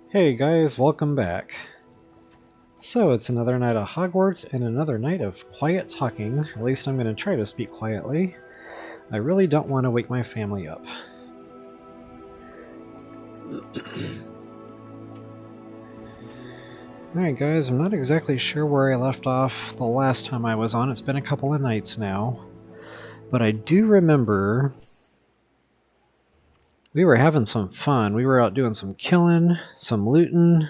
Hey guys, welcome back. So it's another night of Hogwarts and another night of quiet talking. At least I'm going to try to speak quietly. I really don't want to wake my family up. Alright guys, I'm not exactly sure where I left off the last time I was on. It's been a couple of nights now. But I do remember we were having some fun. We were out doing some killing, some looting.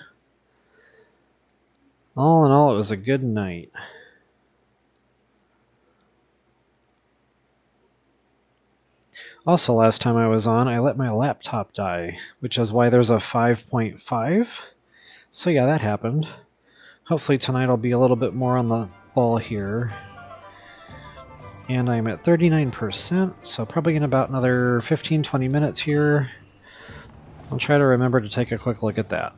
All in all, it was a good night. Also, last time I was on, I let my laptop die, which is why there's a 5.5. So yeah, that happened. Hopefully tonight I'll be a little bit more on the ball here. And I'm at 39%, so probably in about another 15-20 minutes here. I'll try to remember to take a quick look at that.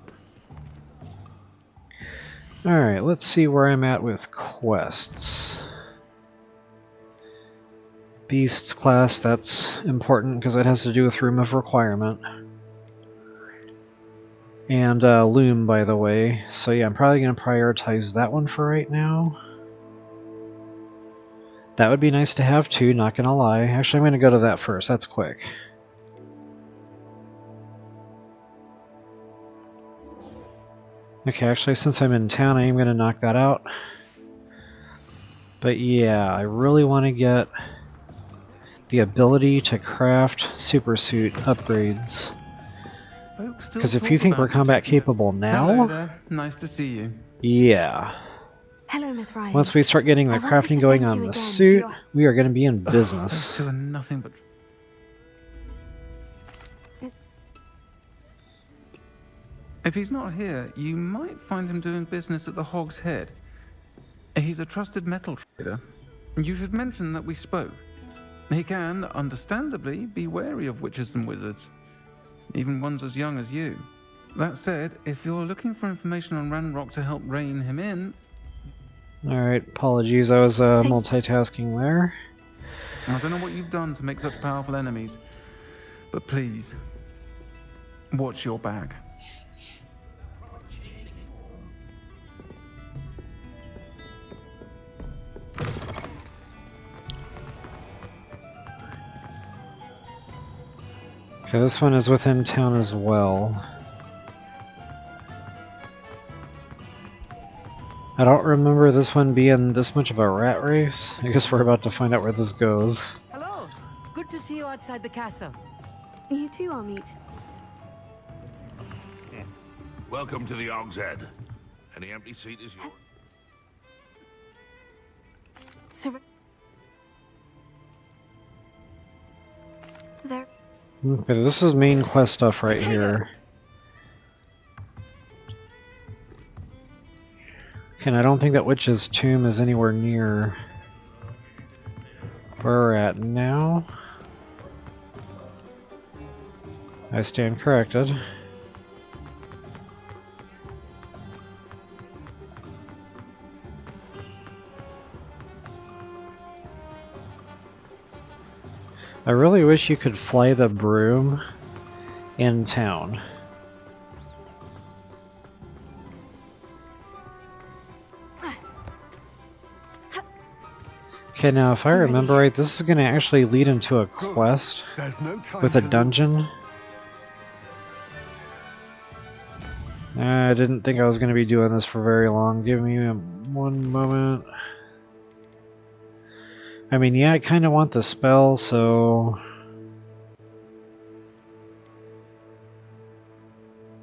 Alright, let's see where I'm at with quests. Beasts class, that's important because it has to do with Room of Requirement. And Loom, by the way. So yeah, I'm probably going to prioritize that one for right now. That would be nice to have too, not going to lie. Actually, I'm going to go to that first. That's quick. Okay, actually, since I'm in town, I am going to knock that out. But yeah, I really want to get the ability to craft super suit upgrades. Because if you think we're combat capable now... Hello there. Nice to see you. Yeah. Hello, Miss Ryan. Once we start getting the crafting going on the suit, we are going to be in business. Thanks to nothing but... If he's not here, you might find him doing business at the Hog's Head. He's a trusted metal trader. You should mention that we spoke. He can, understandably, be wary of witches and wizards, even ones as young as you. That said, if you're looking for information on Ranrock to help rein him in... Alright, apologies, I was multitasking there. I don't know what you've done to make such powerful enemies, but please, watch your back. Okay, this one is within town as well. I don't remember this one being this much of a rat race. I guess we're about to find out where this goes. Hello. Good to see you outside the castle. You too, I'll meet. Welcome to the Hog's Head. Any empty seat is yours. Sir... There... Okay, this is main quest stuff right here. Okay, and I don't think that Witch's Tomb is anywhere near where we're at now. I stand corrected. I really wish you could fly the broom in town. Okay, now if I remember right, this is going to actually lead into a quest with a dungeon. I didn't think I was going to be doing this for very long. Give me one moment. I mean, yeah, I kind of want the spell, so...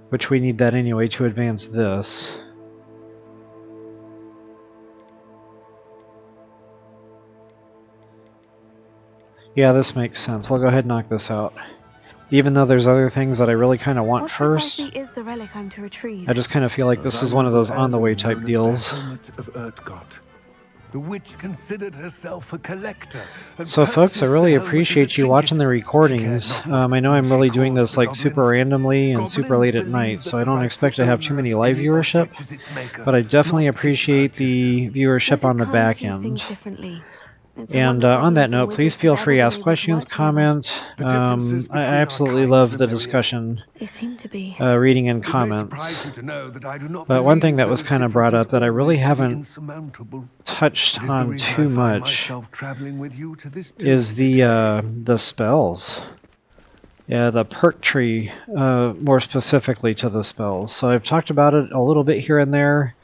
Which we need that anyway to advance this. Yeah, this makes sense. We'll go ahead and knock this out. Even though there's other things that I really kind of want what first, precisely is the relic I'm to retrieve? I just kind of feel like this is one of those on-the-way type deals. The witch considered herself a collector. So folks, I really appreciate you watching the recordings. I know I'm really doing this like super randomly and super late at night, so I don't expect to have too many live viewership, but I definitely appreciate the viewership on the back end. It's a And wonder on that goblins and note, please wizards have feel ever free to been ask able to questions, work together. comment. The differences I between our absolutely kinds love are the myriad. discussion, They seem to be. reading in It may surprise comments. you to know that I do not But one thing believe that was those kind of brought differences up that I really always to be haven't insurmountable. touched It is the on reason I too find much myself traveling with you to this is tomb today. the spells. Yeah, the perk tree, more specifically to the spells. So I've talked about it a little bit here and there,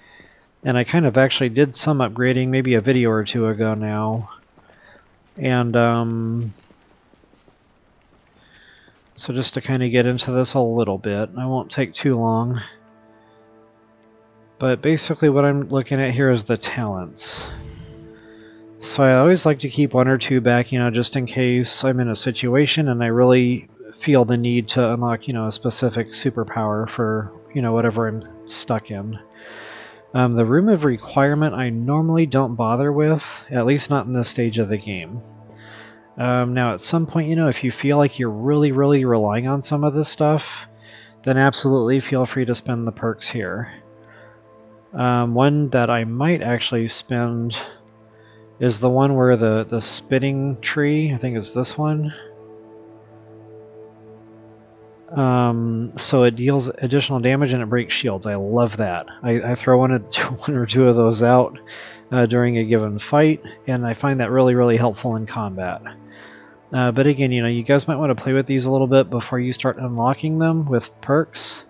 and I kind of actually did some upgrading maybe a video or two ago now. And so just to kind of get into this a little bit, I won't take too long. But basically what I'm looking at here is the talents. So I always like to keep one or two back, just in case I'm in a situation and I really feel the need to unlock, a specific superpower for, whatever I'm stuck in. The Room of Requirement I normally don't bother with, at least not in this stage of the game. Now at some point, if you feel like you're really, really relying on some of this stuff, then absolutely feel free to spend the perks here. One that I might actually spend is the one where the spitting tree, I think it's this one. So it deals additional damage and it breaks shields. I love that. I throw one or two of those out during a given fight, and I find that really, really helpful in combat. But again, you guys might want to play with these a little bit before you start unlocking them with perks,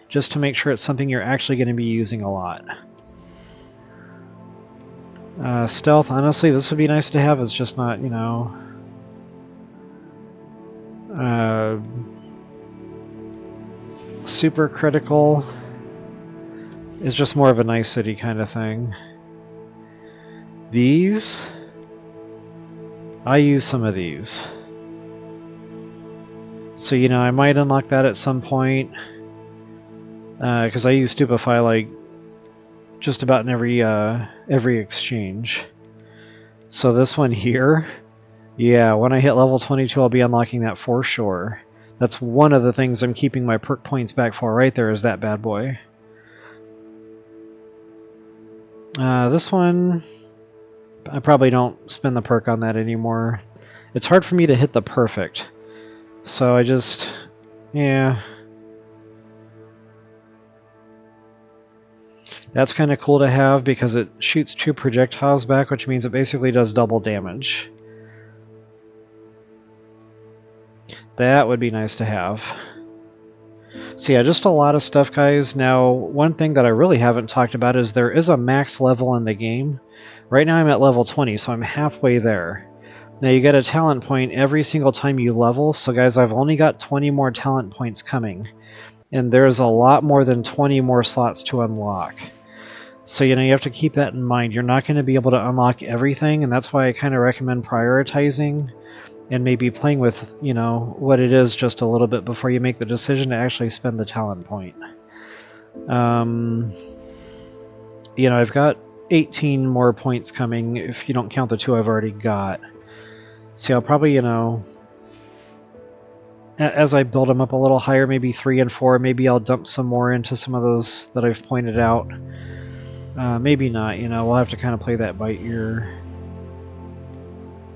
just to make sure it's something you're actually going to be using a lot. Stealth, honestly, this would be nice to have. It's just not, super critical. It's just more of a nicety kind of thing. These, I use some of these. So, I might unlock that at some point. Because I use Stupefy like just about in every exchange. So this one here, yeah, when I hit level 22, I'll be unlocking that for sure. That's one of the things I'm keeping my perk points back for right there, is that bad boy. This one, I probably don't spend the perk on that anymore. It's hard for me to hit the perfect. So I just, yeah. That's kind of cool to have because it shoots 2 projectiles back, which means it basically does double damage. That would be nice to have. So yeah, just a lot of stuff, guys. Now, one thing that I really haven't talked about is there is a max level in the game. Right now I'm at level 20, so I'm halfway there. Now you get a talent point every single time you level, so guys, I've only got 20 more talent points coming. And there's a lot more than 20 more slots to unlock. So, you have to keep that in mind. You're not going to be able to unlock everything, and that's why I kind of recommend prioritizing and maybe playing with, what it is just a little bit before you make the decision to actually spend the talent point. I've got 18 more points coming if you don't count the 2 I've already got. So I'll probably, as I build them up a little higher, maybe 3 and 4, maybe I'll dump some more into some of those that I've pointed out. Maybe not, we'll have to kind of play that by ear.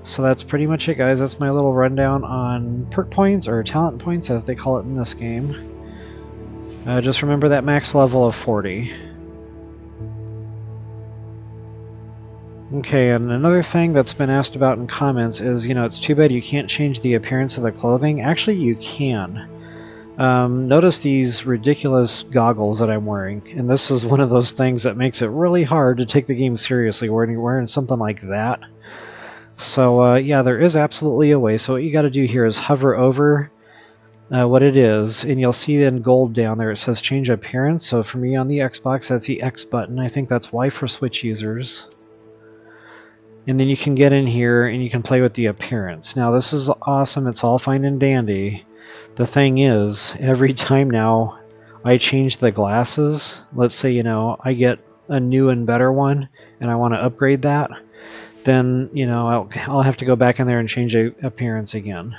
So that's pretty much it, guys. That's my little rundown on perk points, or talent points as they call it in this game. Just remember that max level of 40. Okay, and another thing that's been asked about in comments is, it's too bad you can't change the appearance of the clothing. Actually, you can. Notice these ridiculous goggles that I'm wearing, and this is one of those things that makes it really hard to take the game seriously when you're wearing something like that. So yeah, there is absolutely a way. So what you got to do here is hover over what it is, and you'll see in gold down there it says change appearance. So for me on the Xbox, that's the X button. I think that's Y for Switch users. And then you can get in here and you can play with the appearance. Now this is awesome, it's all fine and dandy. The thing is, every time now I change the glasses, let's say, I get a new and better one and I want to upgrade that, then, I'll have to go back in there and change the appearance again.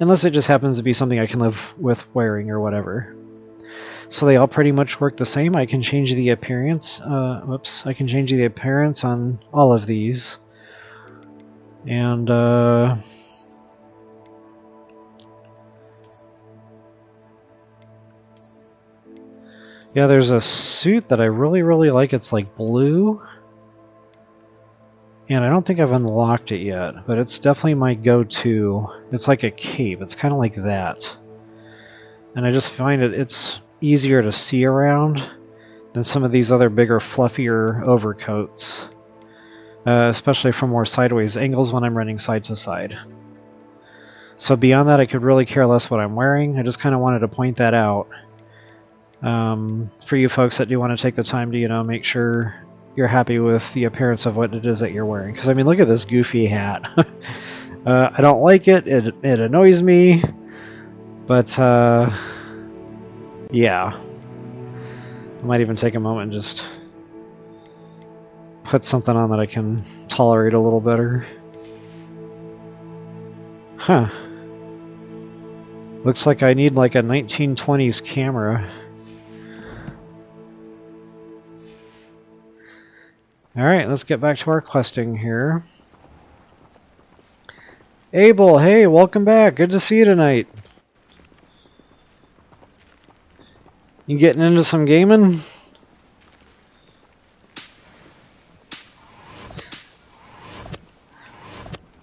Unless it just happens to be something I can live with wearing or whatever. So they all pretty much work the same. I can change the appearance. I can change the appearance on all of these. And yeah, there's a suit that I really like. It's like blue. And I don't think I've unlocked it yet, but it's definitely my go-to. It's like a cape. It's kind of like that. And I just find it's easier to see around than some of these other bigger, fluffier overcoats. Especially from more sideways angles when I'm running side to side. So beyond that, I could really care less what I'm wearing. I just kind of wanted to point that out. For you folks that do want to take the time to, you know, make sure you're happy with the appearance of what it is that you're wearing. Because, I mean, look at this goofy hat. I don't like it. It annoys me. But, yeah. I might even take a moment and just put something on that I can tolerate a little better. Huh. Looks like I need like a 1920s camera. Alright, let's get back to our questing here. Abel, hey, welcome back. Good to see you tonight. You getting into some gaming?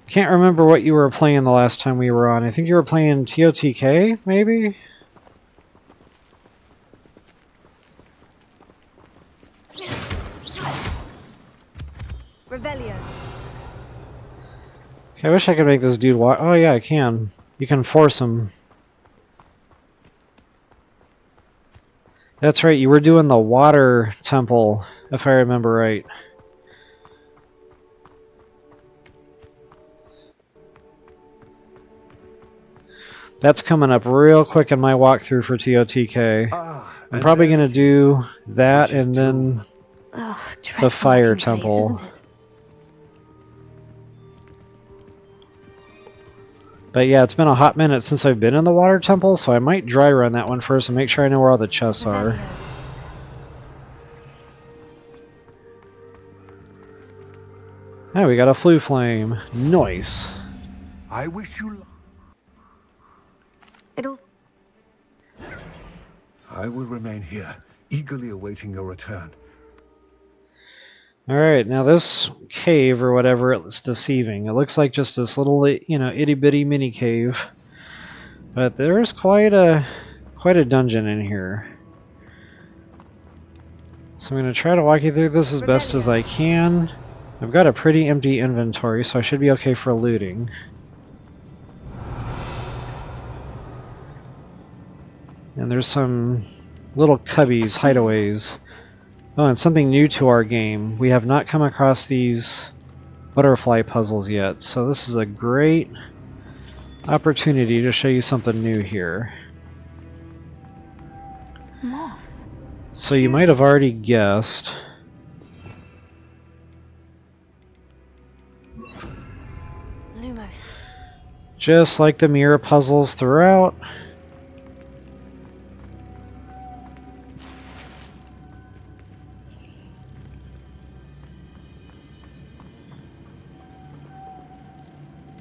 Can't remember what you were playing the last time we were on. I think you were playing TOTK, maybe? Revelio. Okay, I wish I could make this dude walk. Oh yeah, I can. You can force him. That's right, you were doing the water temple, if I remember right. That's coming up real quick in my walkthrough for TOTK. I'm probably going to do that and then the fire temple. Place, But yeah, it's been a hot minute since I've been in the water temple, so I might dry run that one first and make sure I know where all the chests are. Oh, we got a flue flame. Nice. I wish you luck. I will remain here, eagerly awaiting your return. Alright, now this cave or whatever, it's deceiving. It looks like just this little, you know, itty-bitty mini cave. But there's quite a dungeon in here. So I'm going to try to walk you through this as best as I can. I've got a pretty empty inventory, so I should be okay for looting. And there's some little cubbies, hideaways. Oh, and something new to our game. We have not come across these butterfly puzzles yet, so this is a great opportunity to show you something new here. Moths. So you might have already guessed. Lumos. Just like the mirror puzzles throughout.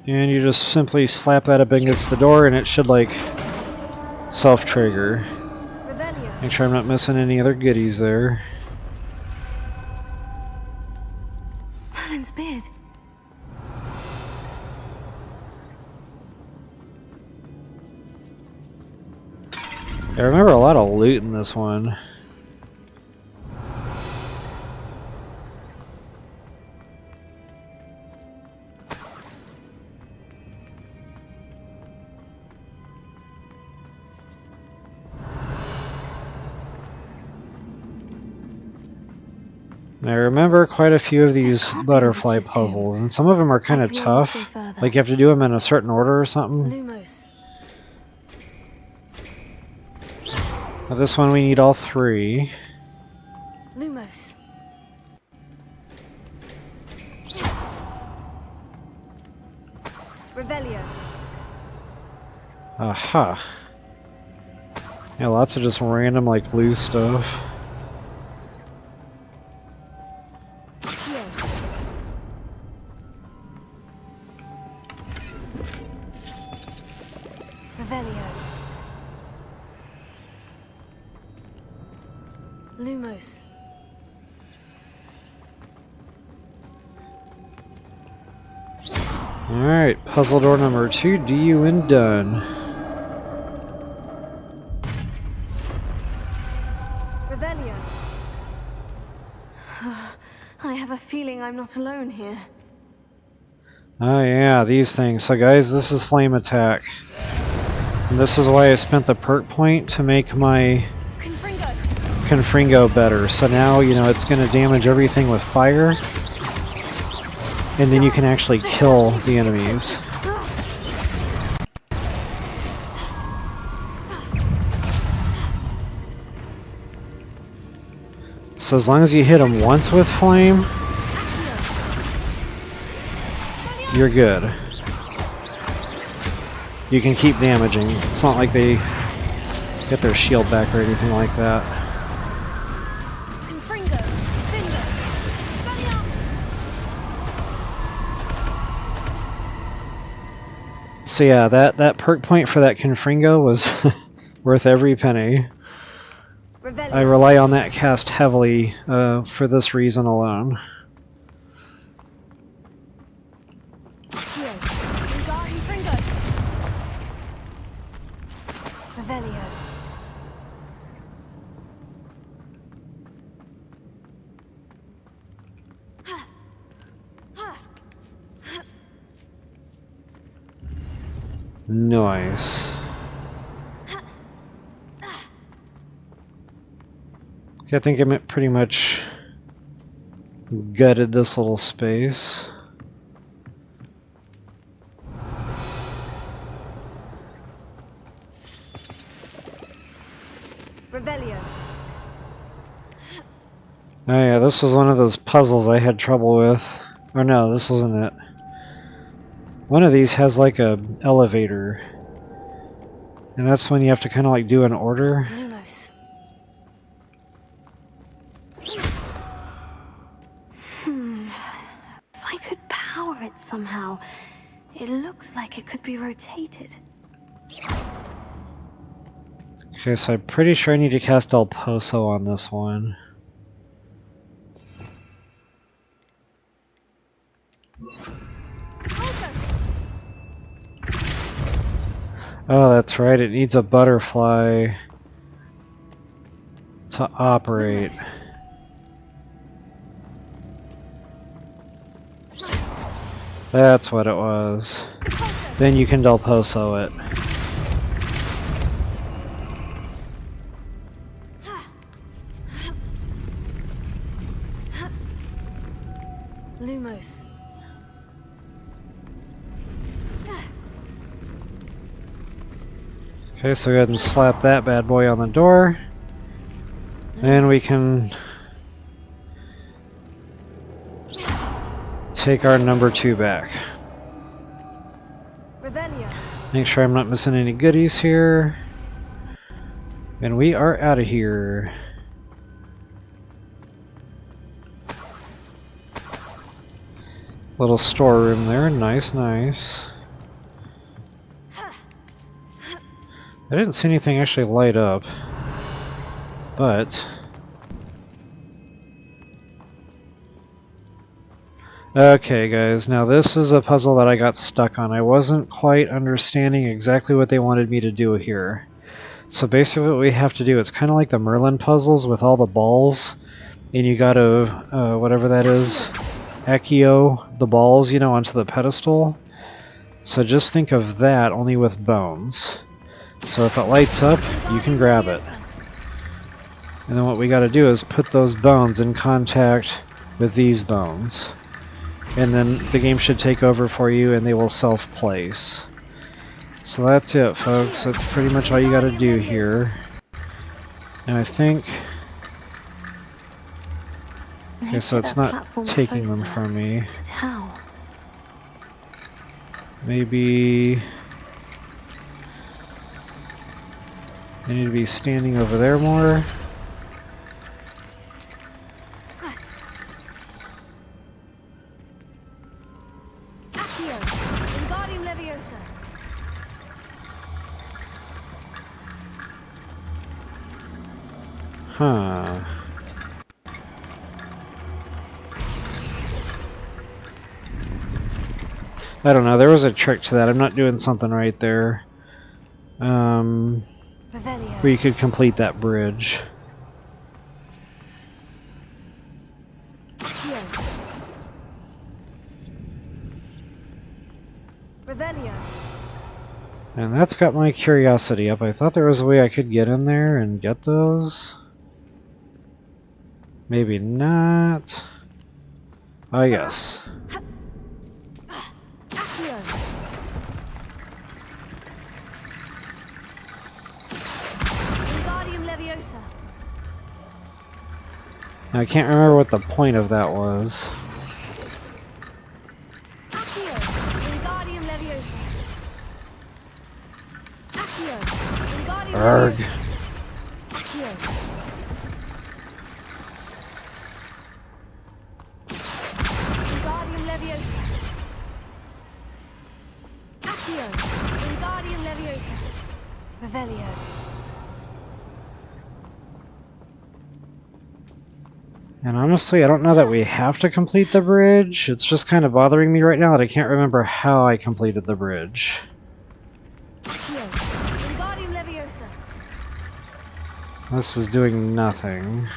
And you just simply slap that up against the door and it should like self-trigger. Revelio. Make sure I'm not missing any other goodies there. Merlin's beard. I remember a lot of loot in this one. I remember quite a few of these butterfly puzzles, and some of them are kind of tough. Like you have to do them in a certain order or something. Lumos. But this one we need all three. Lumos. Revelio. Aha. Yeah, lots of just random like loose stuff. Revelio. Lumos. Alright, puzzle door number 2, DU and done. Revelio. I have a feeling I'm not alone here. Oh yeah, these things. So guys, this is flame attack. And this is why I spent the perk point to make my Confringo better. So now, you know, it's going to damage everything with fire. And then you can actually kill the enemies. So as long as you hit them once with flame, you're good. You can keep damaging. It's not like they get their shield back or anything like that. So yeah, that perk point for that Confringo was worth every penny. I rely on that cast heavily for this reason alone. Nice. Okay, I think I pretty much gutted this little space. Revelio. Oh yeah, this was one of those puzzles I had trouble with. Or no, this wasn't it. One of these has like a elevator. And that's when you have to kind of like do an order. Lumos. If I could power it somehow, it looks like it could be rotated. Okay, so I'm pretty sure I need to cast El Pozo on this one. Oh, that's right, it needs a butterfly to operate. That's what it was. Then you can Del Pozo it. Lumos. Okay, so go ahead and slap that bad boy on the door. Then we can take our number 2 back. Revelio. Make sure I'm not missing any goodies here. And we are out of here. Little storeroom there, nice, nice. I didn't see anything actually light up, but okay guys, now this is a puzzle that I got stuck on. I wasn't quite understanding exactly what they wanted me to do here. So basically what we have to do, it's kind of like the Merlin puzzles with all the balls, and you gotta, whatever that is, Accio the balls, you know, onto the pedestal. So just think of that, only with bones. So if it lights up, you can grab it. And then what we gotta do is put those bones in contact with these bones. And then the game should take over for you and they will self-place. So that's it, folks. That's pretty much all you gotta do here. And I think... okay, so it's not taking them from me. How? Maybe... I need to be standing over there more. Huh. I don't know, there was a trick to that. I'm not doing something right there. Where Revelio. you could complete that bridge. Accio. Revelio. And that's got my curiosity up. I thought there was a way I could get in there and get those. Maybe not. Ah, yes. Accio. Wingardium Leviosa. Now, I can't remember what the point of that was. Accio. Wingardium Leviosa. Accio. Wingardium Arg. Leviosa. Accio. Wingardium Leviosa. Accio. Wingardium Leviosa. Revelio. And honestly, I don't know that we have to complete the bridge. It's just kind of bothering me right now that I can't remember how I completed the bridge. Accio. Wingardium Leviosa. This is doing nothing.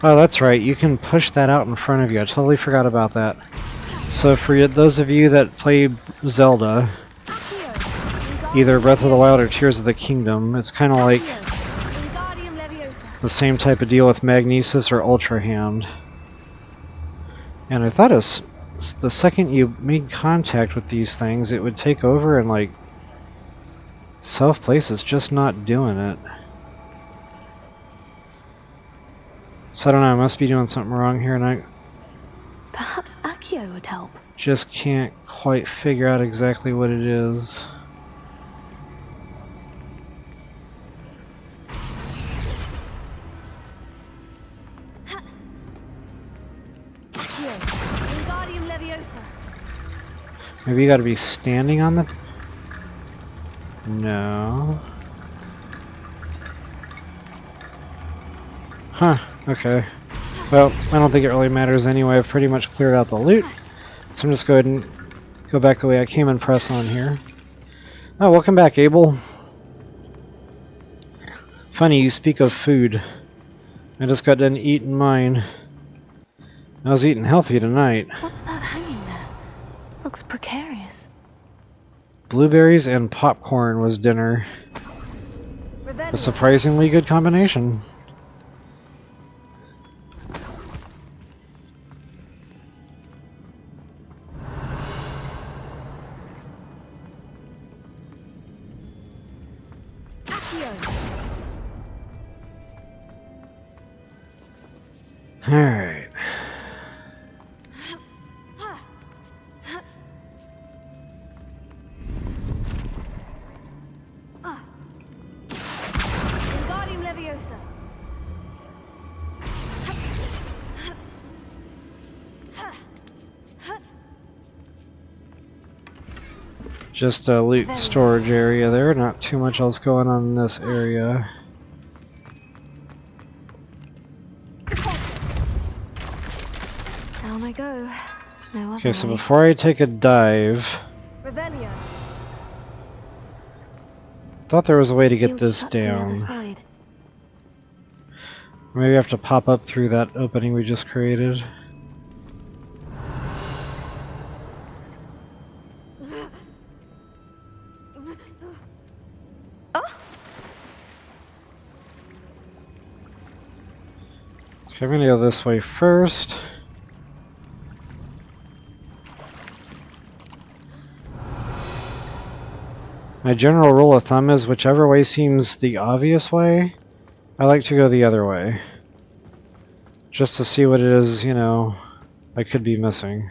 Oh, that's right. You can push that out in front of you. I totally forgot about that. So for those of you that play Zelda, Accio. Wingardium either Breath of the Leviosa. Wild or Tears of the Kingdom, it's kind of like Accio. Wingardium Leviosa. the same type of deal with Magnesis or Ultra Hand. And I thought the second you made contact with these things, it would take over and like self-place. It's just not doing it. So I don't know, I must be doing something wrong here and I Perhaps Accio would help. just can't quite figure out exactly what it is. Accio. Wingardium Leviosa. Maybe you gotta be standing on the... No. Huh, okay. Well, I don't think it really matters anyway. I've pretty much cleared out the loot. So I'm just go ahead and go back the way I came and press on here. Oh, welcome back, Abel. Funny, you speak of food. I just got done eating mine. I was eating healthy tonight. What's that hanging there? Looks precarious. Blueberries and popcorn was dinner. A surprisingly good combination. Alright. Wingardium Leviosa. Just a loot storage area there, not too much else going on in this area. Down I go. No other Okay, so way. before I take a dive, Revelio. thought there was a way to get Sealed this shut from the other down. side. Maybe I have to pop up through that opening we just created. Okay, I'm gonna go this way first. My general rule of thumb is whichever way seems the obvious way, I like to go the other way. Just to see what it is, you know, I could be missing.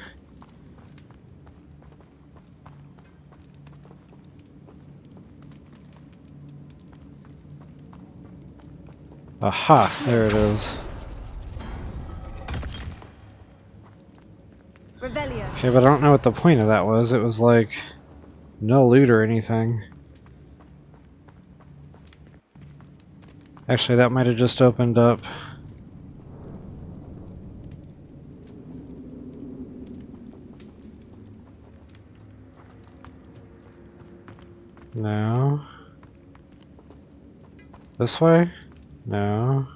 Aha, there it is. Revelio. Okay, but I don't know what the point of that was. It was like no loot or anything. Actually, that might have just opened up. No. This way? No.